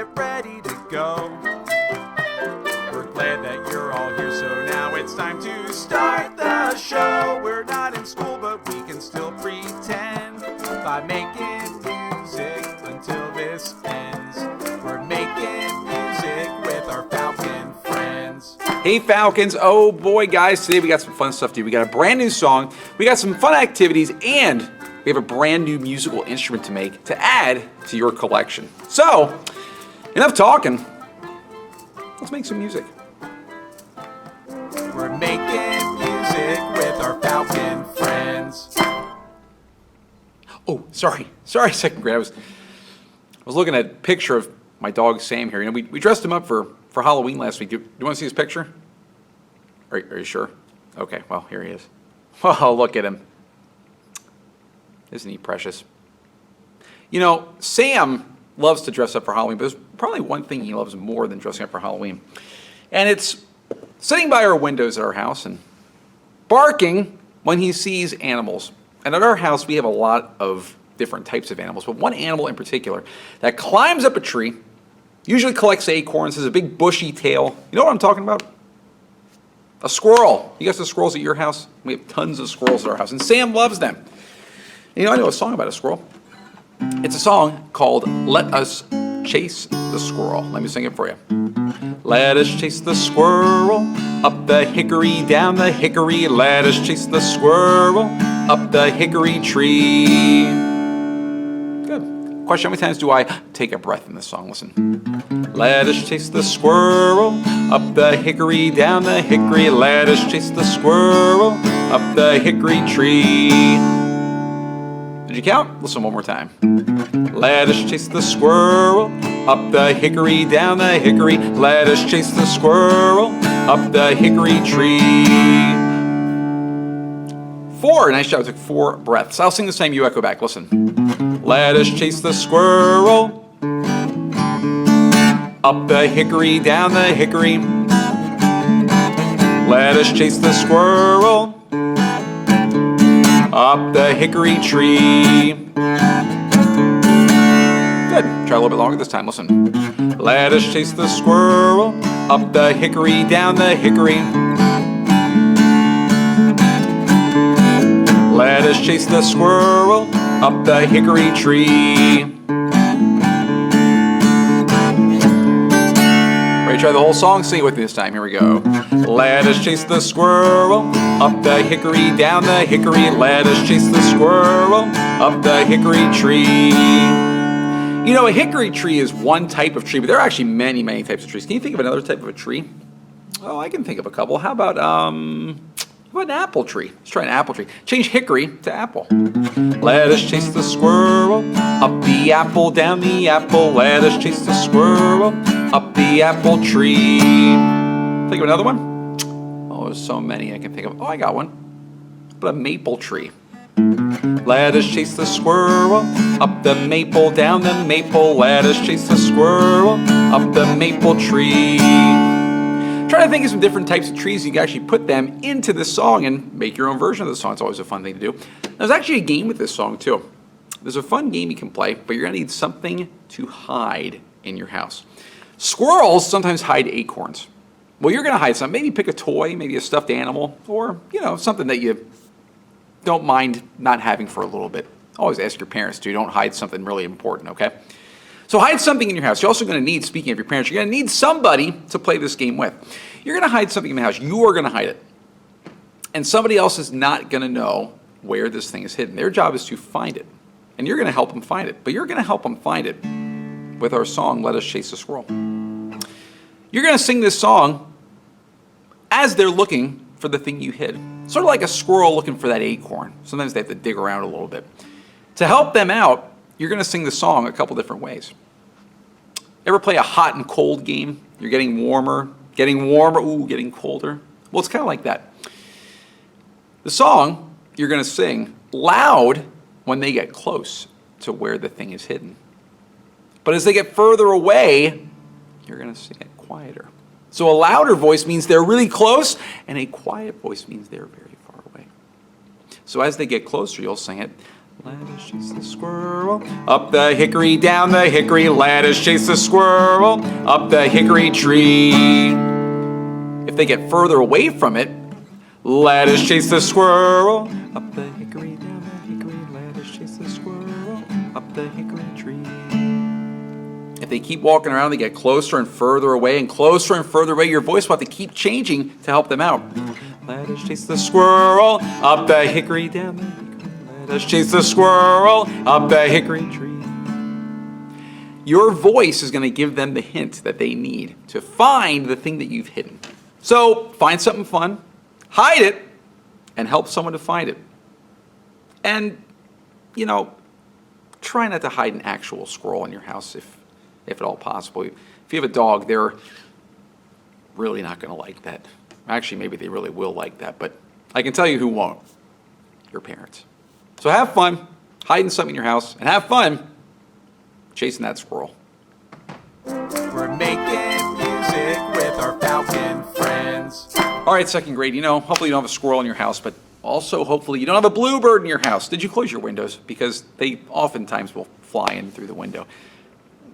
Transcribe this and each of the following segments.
get ready to go. We're glad that you're all here, so now it's time to start the show. We're not in school, but we can still pretend by making music until this ends. We're making music with our Falcon friends. Hey Falcons, oh boy guys, today we got some fun stuff to do. We got a brand new song, we got some fun activities, and we have a brand new musical instrument to make to add to your collection. So, enough talking, let's make some music. We're making music with our Falcon friends. Oh, sorry, second grade. I was looking at a picture of my dog Sam here. You know, we dressed him up for Halloween last week. Do you want to see his picture? Are you sure? Okay, well, here he is. Oh, look at him. Isn't he precious? You know, Sam loves to dress up for Halloween, but there's probably one thing he loves more than dressing up for Halloween. And it's sitting by our windows at our house and barking when he sees animals. And at our house, we have a lot of different types of animals, but one animal in particular that climbs up a tree, usually collects acorns, has a big bushy tail. You know what I'm talking about? A squirrel. You guys have squirrels at your house? We have tons of squirrels at our house, and Sam loves them. And you know, I know a song about a squirrel. It's a song called Let Us Chase the Squirrel. Let me sing it for you. Let us chase the squirrel up the hickory, down the hickory. Let us chase the squirrel up the hickory tree. Good. Question, how many times do I take a breath in this song? Listen. Let us chase the squirrel up the hickory, down the hickory. Let us chase the squirrel up the hickory tree. Did you count? Listen one more time. Let us chase the squirrel up the hickory, down the hickory. Let us chase the squirrel up the hickory tree. 4. Nice job. I took 4 breaths. I'll sing the same. You echo back. Listen. Let us chase the squirrel up the hickory, down the hickory. Let us chase the squirrel up the hickory tree. Good. Try a little bit longer this time. Listen. Let us chase the squirrel up the hickory, down the hickory. Let us chase the squirrel up the hickory tree. Ready to try the whole song? Sing it with me this time. Here we go. Let us chase the squirrel up the hickory, down the hickory. Let us chase the squirrel up the hickory tree. You know, a hickory tree is one type of tree, but there are actually many, many types of trees. Can you think of another type of a tree? Oh, I can think of a couple. How about an apple tree? Let's try an apple tree. Change hickory to apple. Let us chase the squirrel up the apple, down the apple. Let us chase the squirrel up the apple tree. Think of another one? Oh, there's so many I can think of. Oh, I got one. But a maple tree. Let us chase the squirrel up the maple, down the maple. Let us chase the squirrel up the maple tree. Try to think of some different types of trees. You can actually put them into the song and make your own version of the song. It's always a fun thing to do. There's actually a game with this song too. There's a fun game you can play, but you're going to need something to hide in your house. Squirrels sometimes hide acorns. Well, you're going to hide something. Maybe pick a toy, maybe a stuffed animal, or, you know, something that you don't mind not having for a little bit. Always ask your parents to. Don't hide something really important, okay? So hide something in your house. You're also going to need, speaking of your parents, you're going to need somebody to play this game with. You're going to hide something in the house. You are going to hide it. And somebody else is not going to know where this thing is hidden. Their job is to find it. And you're going to help them find it. But you're going to help them find it with our song, Let Us Chase the Squirrel. You're going to sing this song as they're looking for the thing you hid. Sort of like a squirrel looking for that acorn. Sometimes they have to dig around a little bit. To help them out, you're going to sing the song a couple different ways. Ever play a hot and cold game? You're getting warmer, ooh, getting colder. Well, it's kind of like that. The song you're going to sing loud when they get close to where the thing is hidden. But as they get further away, you're going to sing it quieter. So a louder voice means they're really close, and a quiet voice means they're very far away. So as they get closer, you'll sing it Let us chase the squirrel. Up the hickory, down the hickory. Let us chase the squirrel. Up the hickory tree. If they get further away from it, let us chase the squirrel. Up the hickory, down the hickory. Let us chase the squirrel. Up the hickory tree. If they keep walking around, they get closer and further away and closer and further away. Your voice will have to keep changing to help them out. Let us chase the squirrel. Up the hickory, down the hickory. Let us chase the squirrel up the hickory tree. Your voice is going to give them the hint that they need to find the thing that you've hidden. So find something fun, hide it, and help someone to find it. And, you know, try not to hide an actual squirrel in your house if at all possible. If you have a dog, they're really not going to like that. Actually, maybe they really will like that, but I can tell you who won't. Your parents. So have fun hiding something in your house, and have fun chasing that squirrel. We're making music with our falcon friends. All right, second grade, you know, hopefully you don't have a squirrel in your house, but also hopefully you don't have a bluebird in your house. Did you close your windows? Because they oftentimes will fly in through the window.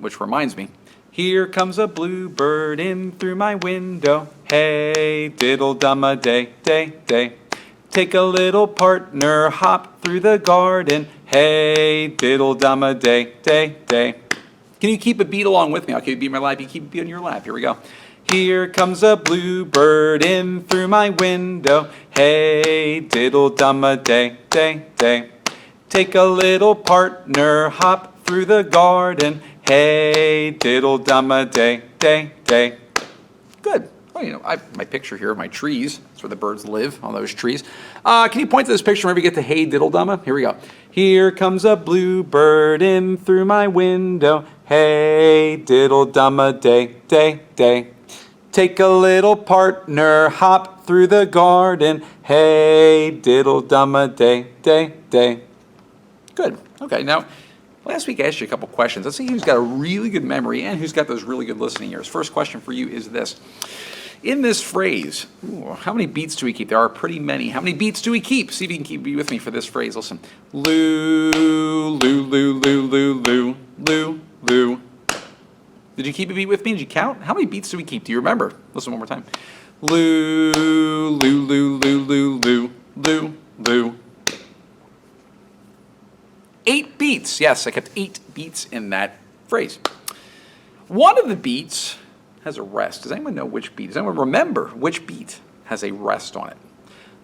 Which reminds me, here comes a bluebird in through my window. Hey, diddle-dumma day, day, day. Take a little partner, hop through the garden. Hey, diddle-dumma day, day, day. Can you keep a beat along with me? I'll keep a beat in my lap, you keep a beat on your lap. Here we go. Here comes a bluebird in through my window. Hey, diddle-dumma day, day, day. Take a little partner, hop through the garden. Hey, diddle-dumma day, day, day. Good. Well, you know, I have my picture here of my trees. That's where the birds live, on those trees. Can you point to this picture whenever you get to hey, diddle-dumma? Here we go. Here comes a bluebird in through my window. Hey, diddle-dumma day, day, day. Take a little partner, hop through the garden. Hey, diddle-dumma day, day, day. Good. Okay, now, last week I asked you a couple questions. Let's see who's got a really good memory and who's got those really good listening ears. First question for you is this. In this phrase, how many beats do we keep? There are pretty many. How many beats do we keep? See if you can be with me for this phrase. Listen. Loo, loo, loo, loo, loo, loo, loo, loo. Did you keep a beat with me? Did you count? How many beats do we keep? Do you remember? Listen one more time. Loo, loo, loo, loo, loo, loo, loo, loo. 8 beats. Yes, I kept 8 beats in that phrase. One of the beats has a rest. Does anyone know which beat? Does anyone remember which beat has a rest on it?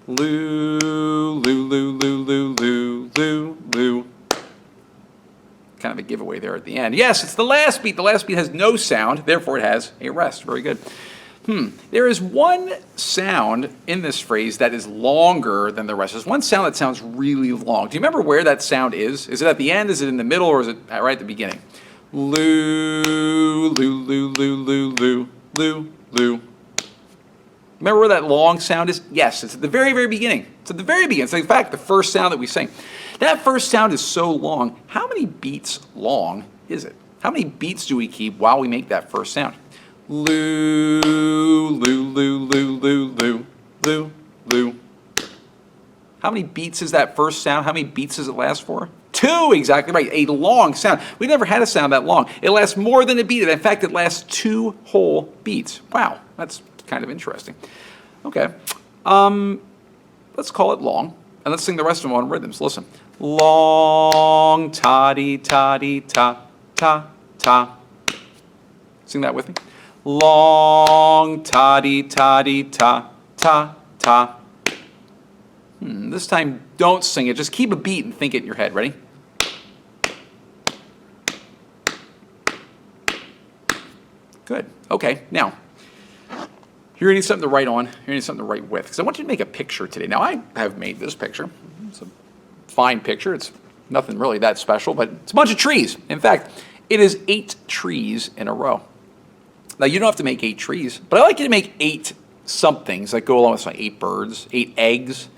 Loo, loo, loo, loo, loo, loo, loo, loo. Kind of a giveaway there at the end. Yes, it's the last beat. The last beat has no sound, therefore it has a rest. Very good. There is one sound in this phrase that is longer than the rest. There's one sound that sounds really long. Do you remember where that sound is? Is it at the end? Is it in the middle? Or is it right at the beginning? Loo, loo, loo, loo, loo, loo, loo, loo. Remember where that long sound is? Yes, it's at the very, very beginning. It's at the very beginning. It's in fact the first sound that we sing. That first sound is so long. How many beats long is it? How many beats do we keep while we make that first sound? Loo, loo, loo, loo, loo, loo, loo, loo. How many beats is that first sound? How many beats does it last for? 2, exactly right. A long sound. We never had a sound that long. It lasts more than a beat. In fact, it lasts 2 whole beats. Wow, that's kind of interesting. Okay, let's call it long, and let's sing the rest of them on rhythms. Listen. Long, ta-dee, ta-dee, ta, ta, ta. Sing that with me. Long, ta-dee, ta-dee, ta, ta, ta. This time, don't sing it. Just keep a beat and think it in your head. Ready? Good. Okay, now, you're going to need something to write on. You're going to need something to write with. Because I want you to make a picture today. Now, I have made this picture. It's a fine picture. It's nothing really that special, but it's a bunch of trees. In fact, it is 8 trees in a row. Now, you don't have to make 8 trees, but I like you to make 8 somethings that go along with 8 birds, 8 eggs,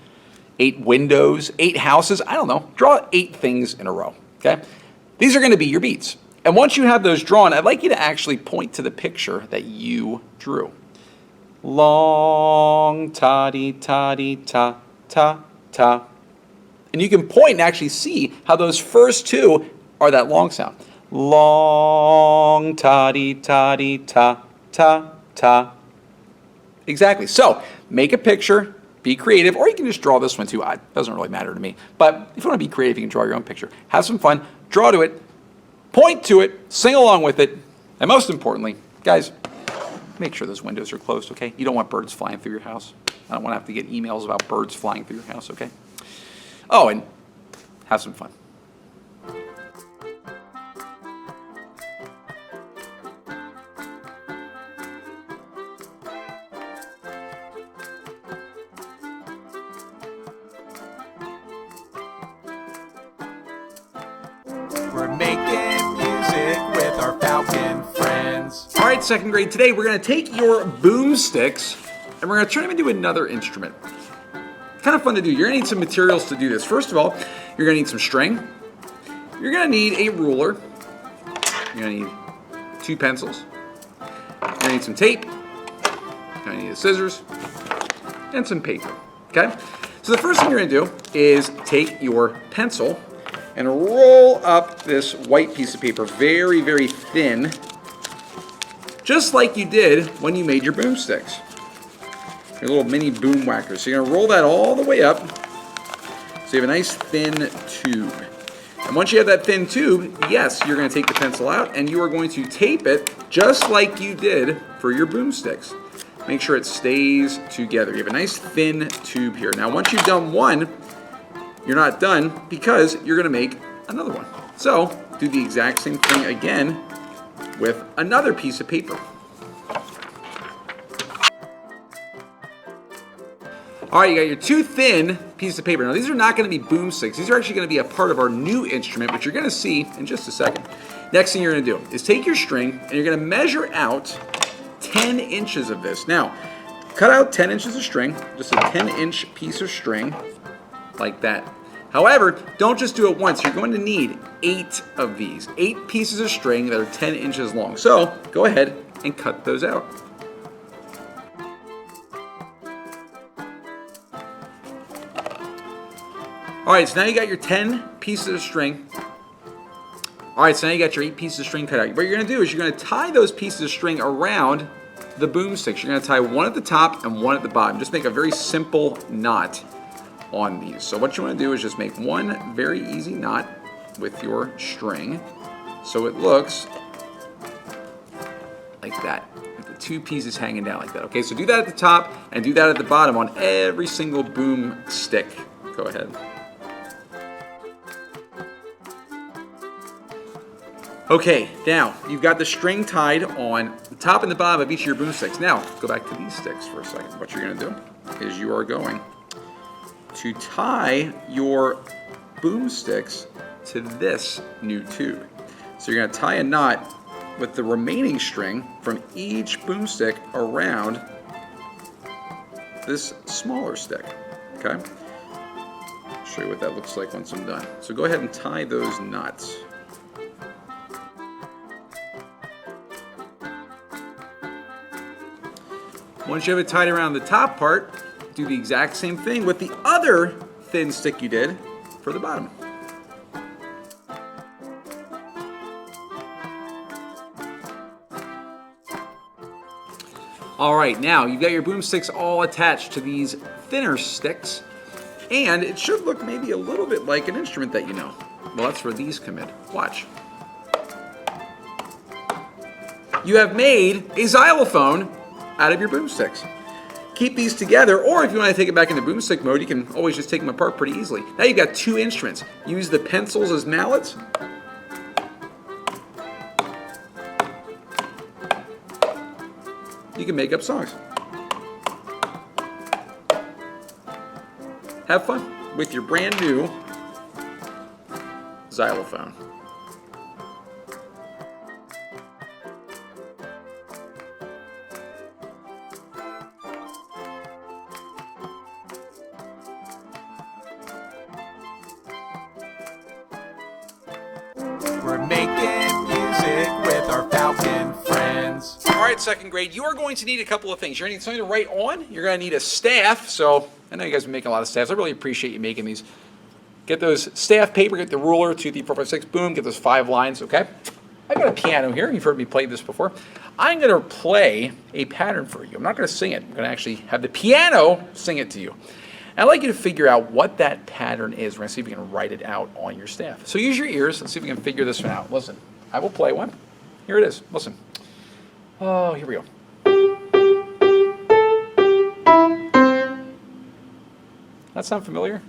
8 windows, 8 houses. I don't know. Draw 8 things in a row, okay? These are going to be your beats. And once you have those drawn, I'd like you to actually point to the picture that you drew. Long, ta-dee, ta-dee, ta, ta, ta. And you can point and actually see how those first two are that long sound. Long, ta-dee-ta-dee-ta, ta-ta. Exactly. So make a picture, be creative, or you can just draw this one too. It doesn't really matter to me. But if you want to be creative, you can draw your own picture. Have some fun, draw to it, point to it, sing along with it, and most importantly, guys, make sure those windows are closed, okay? You don't want birds flying through your house. I don't want to have to get emails about birds flying through your house, okay? Oh, and have some fun. We're making music with our falcon friends. All right, second grade, today we're going to take your boomsticks and we're going to turn them into another instrument. Kind of fun to do. You're going to need some materials to do this. First of all, you're going to need some string. You're going to need a ruler. You're going to need 2 pencils. You're going to need some tape. You're going to need scissors and some paper. Okay? So the first thing you're going to do is take your pencil and roll up this white piece of paper very, very thin, just like you did when you made your boomsticks. Your little mini boom whackers. So you're going to roll that all the way up so you have a nice thin tube. And once you have that thin tube, yes, you're going to take the pencil out and you are going to tape it just like you did for your boomsticks. Make sure it stays together. You have a nice thin tube here. Now once you've done one, you're not done because you're going to make another one. So do the exact same thing again with another piece of paper. All right, you got your 2 thin pieces of paper. Now these are not going to be boomsticks. These are actually going to be a part of our new instrument, which you're going to see in just a second. Next thing you're going to do is take your string and you're going to measure out 10 inches of this. Now, cut out 10 inches of string, just a 10-inch piece of string, like that. However, don't just do it once. You're going to need 8 of these, 8 pieces of string that are 10 inches long. So go ahead and cut those out. All right, so now you got your 10 pieces of string. All right, so now you got your 8 pieces of string cut out. What you're going to do is you're going to tie those pieces of string around the boomsticks. You're going to tie one at the top and one at the bottom. Just make a very simple knot on these. So what you want to do is just make one very easy knot with your string so it looks like that, with the 2 pieces hanging down like that. Okay, so do that at the top and do that at the bottom on every single boom stick. Go ahead. Okay, now you've got the string tied on the top and the bottom of each of your boomsticks. Now, go back to these sticks for a second. What you're going to do is you are going to tie your boomsticks to this new tube. So you're going to tie a knot with the remaining string from each boomstick around this smaller stick. Okay? I'll show you what that looks like once I'm done. So go ahead and tie those knots. Once you have it tied around the top part, do the exact same thing with the other thin stick you did for the bottom. All right, now you've got your boomsticks all attached to these thinner sticks, and it should look maybe a little bit like an instrument that you know. Well, that's where these come in. Watch. You have made a xylophone out of your boomsticks. Keep these together, or if you want to take it back into boomstick mode, you can always just take them apart pretty easily. Now you've got 2 instruments. Use the pencils as mallets. You can make up songs. Have fun with your brand new xylophone. We're making music with our falcon friends. All right, second grade, you are going to need a couple of things. You're going to need something to write on. You're going to need a staff. So I know you guys have been making a lot of staffs. I really appreciate you making these. Get those staff paper, get the ruler, 2, 3, 4, 5, 6, boom, get those 5 lines, okay? I've got a piano here. You've heard me play this before. I'm going to play a pattern for you. I'm not going to sing it. I'm going to actually have the piano sing it to you. And I'd like you to figure out what that pattern is. We're going to see if you can write it out on your staff. So use your ears. Let's see if we can figure this one out. Listen, I will play one. Here it is. Listen. Oh, here we go. That sound familiar?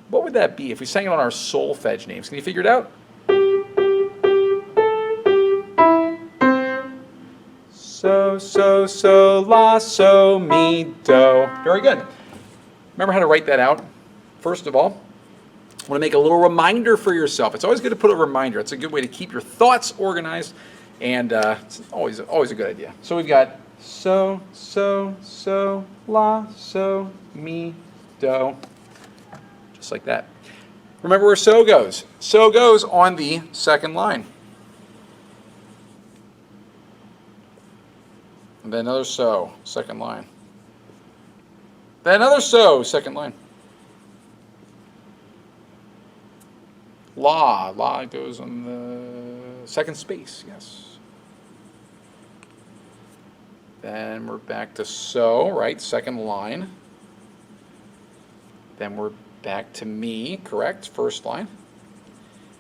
What would that be if we sang it on our solfege names? Can you figure it out? So, so, so, la, so, mi, do. Very good. Remember how to write that out? First of all, I want to make a little reminder for yourself. It's always good to put a reminder. It's a good way to keep your thoughts organized, and it's always a good idea. So we've got so, so, so, la, so, mi, do. Just like that. Remember where so goes. So goes on the second line. And then another so, second line. Then another so, second line. La goes on the second space, yes. Then we're back to so, right, second line. Then we're back to me, correct, first line.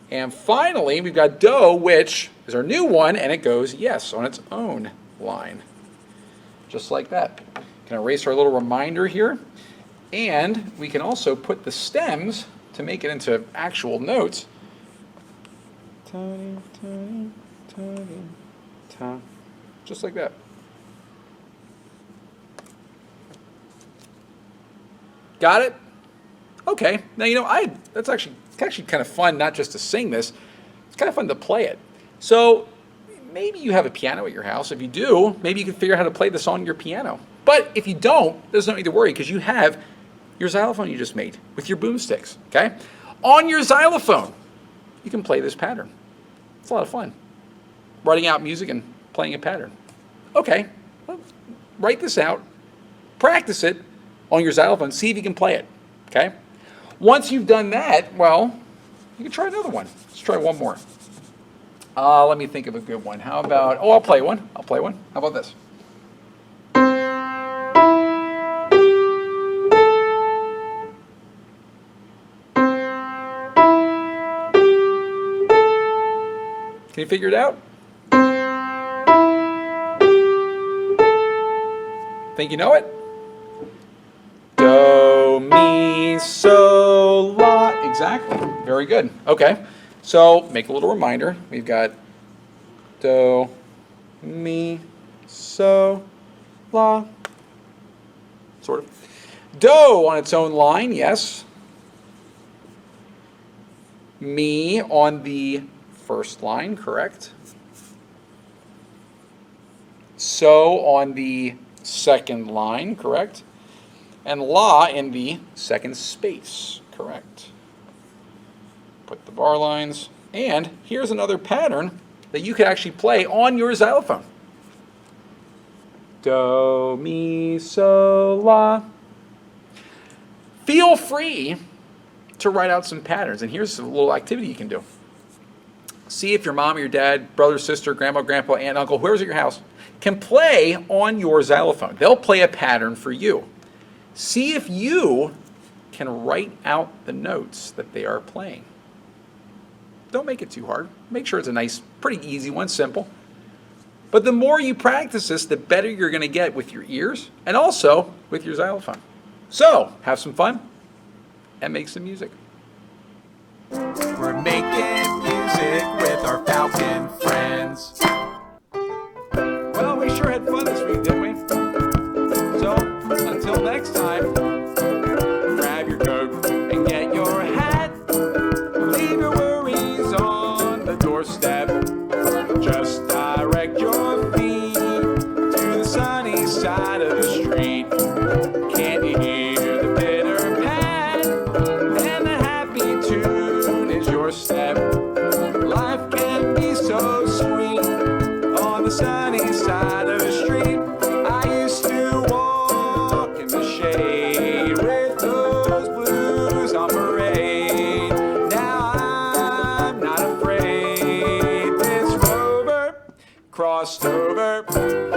And finally, we've got do, which is our new one, and it goes yes on its own line. Just like that. Can erase our little reminder here. And we can also put the stems to make it into actual notes. Just like that. Got it? Okay. Now, you know, that's actually kind of fun, not just to sing this. It's kind of fun to play it. So maybe you have a piano at your house. If you do, maybe you can figure out how to play this on your piano. But if you don't, there's no need to worry because you have your xylophone you just made with your boomsticks, okay? On your xylophone, you can play this pattern. It's a lot of fun. Writing out music and playing a pattern. Okay, well, write this out, practice it on your xylophone, see if you can play it, okay? Once you've done that, well, you can try another one. Let's try one more. Let me think of a good one. How about, I'll play one. How about this? Can you figure it out? Think you know it? Do, mi, so, la. Exactly. Very good. Okay. So make a little reminder. We've got do, mi, so, la. Sort of. Do on its own line, yes. Mi on the first line, correct. So on the second line, correct. And la in the second space, correct. Put the bar lines. And here's another pattern that you could actually play on your xylophone. Do, mi, so, la. Feel free to write out some patterns. And here's a little activity you can do. See if your mom or your dad, brother, sister, grandma, grandpa, aunt, uncle, whoever's at your house, can play on your xylophone. They'll play a pattern for you. See if you can write out the notes that they are playing. Don't make it too hard. Make sure it's a nice, pretty easy one, simple. But the more you practice this, the better you're going to get with your ears and also with your xylophone. So, have some fun and make some music. We're making music with our falcon friends. Well, we sure had fun this week, didn't we? So, until next time, grab your coat and get your hat. Leave your worries on the doorstep. Just direct your feet to the sunny side of the street. Can't you hear the bitter pat? And the happy tune is your step. crossed over.